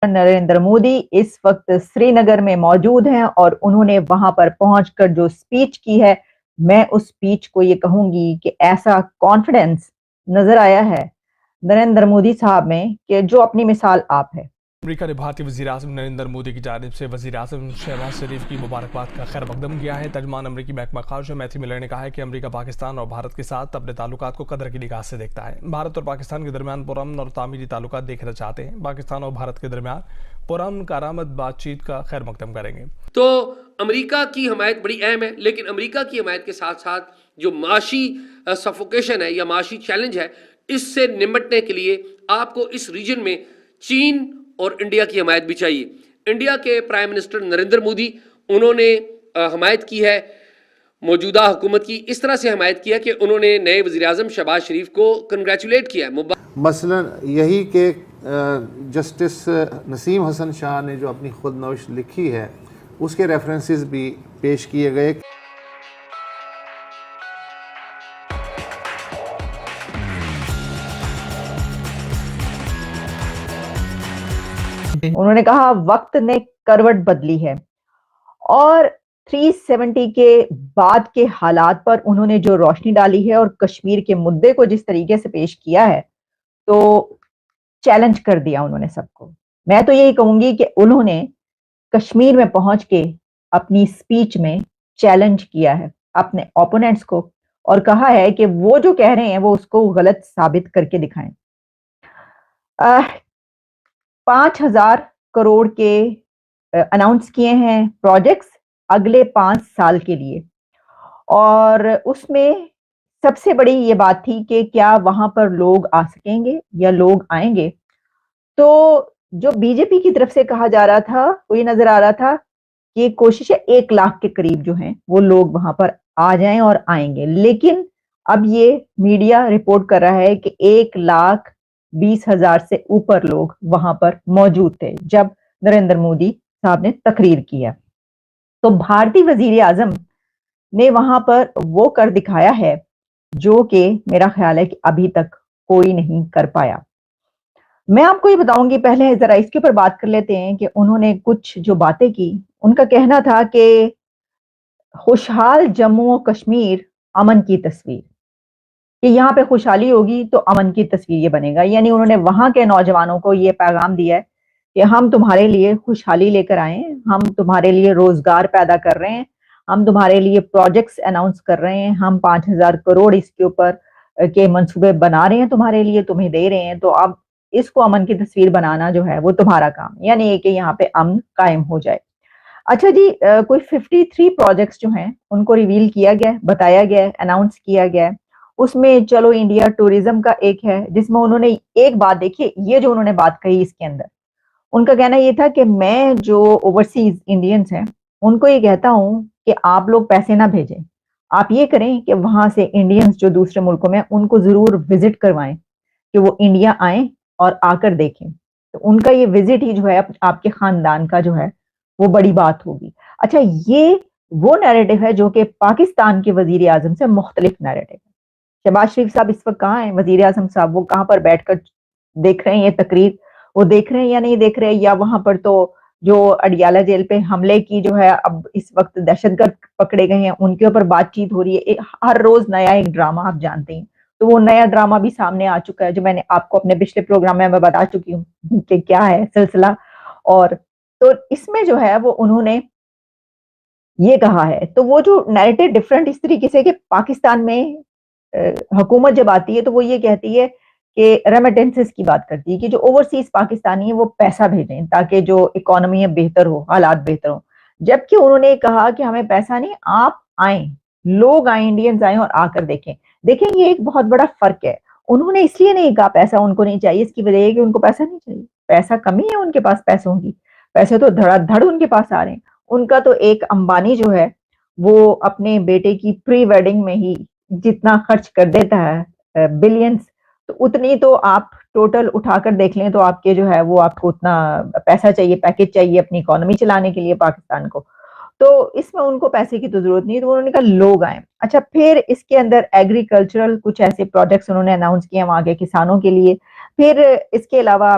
نریندر مودی اس وقت سری نگر میں موجود ہیں اور انہوں نے وہاں پر پہنچ کر جو سپیچ کی ہے، میں اس سپیچ کو یہ کہوں گی کہ ایسا کانفیڈنس نظر آیا ہے نریندر مودی صاحب میں کہ جو اپنی مثال آپ ہے۔ امریکہ نے بھارتی وزیر اعظم نریندر مودی کی جانب سے وزیر اعظم شہباز شریف کی مبارکباد کا خیر مقدم کیا ہے۔ ترجمان امریکی محکمہ خارجہ میتھیو ملر نے کہا ہے کہ امریکہ پاکستان اور بھارت کے ساتھ اپنے تعلقات کو قدر کی نگاہ سے دیکھتا ہے۔ بھارت اور پاکستان کے درمیان پرامن اور تعمیری تعلقات دیکھنا چاہتے ہیں۔ پاکستان اور بھارت کے درمیان پرامن کارآمد بات چیت کا خیر مقدم کریں گے۔ تو امریکہ کی حمایت بڑی اہم ہے، لیکن امریکہ کی حمایت کے ساتھ ساتھ جو معاشی سفوکیشن ہے یا معاشی چیلنج ہے، اس سے نمٹنے کے لیے آپ کو اس ریجن میں چین اور انڈیا کی حمایت بھی چاہیے۔ انڈیا کے پرائم منسٹر نریندر مودی، انہوں نے حمایت کی ہے موجودہ حکومت کی، اس طرح سے حمایت کیا کہ انہوں نے نئے وزیر اعظم شہباز شریف کو کنگریچولیٹ کیا ہے۔ مثلا یہی کہ جسٹس نسیم حسن شاہ نے جو اپنی خود نوشت لکھی ہے اس کے ریفرنسز بھی پیش کیے گئے۔ انہوں نے کہا وقت نے کروٹ بدلی ہے، اور 370 کے بعد کے حالات پر انہوں نے جو روشنی ڈالی ہے اور کشمیر کے مدعے کو جس طریقے سے پیش کیا ہے تو چیلنج کر دیا انہوں نے سب کو۔ میں تو یہی کہوں گی کہ انہوں نے کشمیر میں پہنچ کے اپنی سپیچ میں چیلنج کیا ہے اپنے اوپوننٹس کو اور کہا ہے کہ وہ جو کہہ رہے ہیں وہ اس کو غلط ثابت کر کے دکھائیں۔ 5,000 کروڑ کے اناؤنس کیے ہیں پروجیکٹس اگلے 5 سال کے لیے، اور اس میں سب سے بڑی یہ بات تھی کہ کیا وہاں پر لوگ آ سکیں گے یا لوگ آئیں گے۔ تو جو بی جے پی کی طرف سے کہا جا رہا تھا وہ یہ نظر آ رہا تھا کہ کوشش ہے 1 لاکھ کے قریب جو ہیں وہ لوگ وہاں پر آ جائیں اور آئیں گے، لیکن اب یہ میڈیا رپورٹ کر رہا ہے کہ 1,20,000 سے اوپر لوگ وہاں پر موجود تھے جب نریندر مودی صاحب نے تقریر کیا۔ تو بھارتی وزیر اعظم نے وہاں پر وہ کر دکھایا ہے جو کہ میرا خیال ہے کہ ابھی تک کوئی نہیں کر پایا۔ میں آپ کو یہ بتاؤں گی، پہلے ذرا اس کے اوپر بات کر لیتے ہیں کہ انہوں نے کچھ جو باتیں کی، ان کا کہنا تھا کہ خوشحال جموں و کشمیر امن کی تصویر، کہ یہاں پہ خوشحالی ہوگی تو امن کی تصویر یہ بنے گا۔ یعنی انہوں نے وہاں کے نوجوانوں کو یہ پیغام دیا ہے کہ ہم تمہارے لیے خوشحالی لے کر آئے ہیں، ہم تمہارے لیے روزگار پیدا کر رہے ہیں، ہم تمہارے لیے پروجیکٹس اناؤنس کر رہے ہیں، ہم 5,000 کروڑ اس کے اوپر کے منصوبے بنا رہے ہیں تمہارے لیے، تمہیں دے رہے ہیں، تو اب اس کو امن کی تصویر بنانا جو ہے وہ تمہارا کام، یعنی یہ کہ یہاں پہ امن قائم ہو جائے۔ اچھا جی، کوئی 53 پروجیکٹس جو ہیں ان کو ریویل کیا گیا، بتایا گیا، اناؤنس کیا گیا۔ اس میں چلو انڈیا ٹورزم کا ایک ہے جس میں انہوں نے ایک بات دیکھی، یہ جو انہوں نے بات کہی اس کے اندر، ان کا کہنا یہ تھا کہ میں جو اوورسیز انڈینز ہیں ان کو یہ کہتا ہوں کہ آپ لوگ پیسے نہ بھیجیں، آپ یہ کریں کہ وہاں سے انڈینز جو دوسرے ملکوں میں ان کو ضرور وزٹ کروائیں، کہ وہ انڈیا آئیں اور آ کر دیکھیں۔ تو ان کا یہ وزٹ ہی جو ہے آپ کے خاندان کا جو ہے وہ بڑی بات ہوگی۔ اچھا، یہ وہ نیریٹو ہے جو کہ پاکستان کے وزیر اعظم سے مختلف نیریٹو ہے۔ شہباز شریف صاحب اس وقت کہاں ہیں؟ وزیر اعظم صاحب وہ کہاں پر بیٹھ کر دیکھ رہے ہیں یہ تقریر؟ وہ دیکھ رہے ہیں یا نہیں دیکھ رہے؟ یا وہاں پر تو جو اڈیالہ جیل پہ حملے کی جو ہے اب اس وقت دہشت گرد پکڑے گئے ہیں ان کے اوپر بات چیت ہو رہی ہے؟ ہر روز نیا ایک ڈرامہ آپ جانتے ہیں، تو وہ نیا ڈرامہ بھی سامنے آ چکا ہے جو میں نے آپ کو اپنے پچھلے پروگرام میں بتا چکی ہوں کہ کیا ہے سلسلہ۔ اور تو اس میں جو ہے وہ انہوں نے یہ کہا ہے، تو وہ جو نیریٹو ڈفرنٹ اس طریقے سے کہ پاکستان میں حکومت جب آتی ہے تو وہ یہ کہتی ہے کہ ریمیٹنسز کی بات کرتی ہے کہ جو اوورسیز پاکستانی ہیں وہ پیسہ بھیجیں تاکہ جو اکانومی بہتر ہو، حالات بہتر ہوں، جبکہ انہوں نے کہا کہ ہمیں پیسہ نہیں، آپ آئیں، لوگ آئیں، انڈینز آئیں اور آ کر دیکھیں۔ یہ ایک بہت بڑا فرق ہے۔ انہوں نے اس لیے نہیں کہا پیسہ ان کو نہیں چاہیے، اس کی وجہ یہ کہ ان کو پیسہ نہیں چاہیے، پیسہ کمی ہے ان کے پاس پیسوں کی، پیسے تو دھڑا دھڑ ان کے پاس آ رہے ہیں۔ ان کا تو ایک امبانی جو ہے وہ اپنے بیٹے کی پری ویڈنگ میں ہی جتنا خرچ کر دیتا ہے بلینز، تو اتنی تو آپ ٹوٹل اٹھا کر دیکھ لیں تو آپ کے جو ہے وہ آپ کو اتنا پیسہ چاہیے، پیکج چاہیے اپنی اکانومی چلانے کے لیے پاکستان کو، تو اس میں ان کو پیسے کی تو ضرورت نہیں، تو انہوں نے کہا لوگ آئیں۔ اچھا، پھر اس کے اندر ایگریکلچرل کچھ ایسے پروجیکٹس انہوں نے اناؤنس کیے وہاں کے کسانوں کے لیے۔ پھر اس کے علاوہ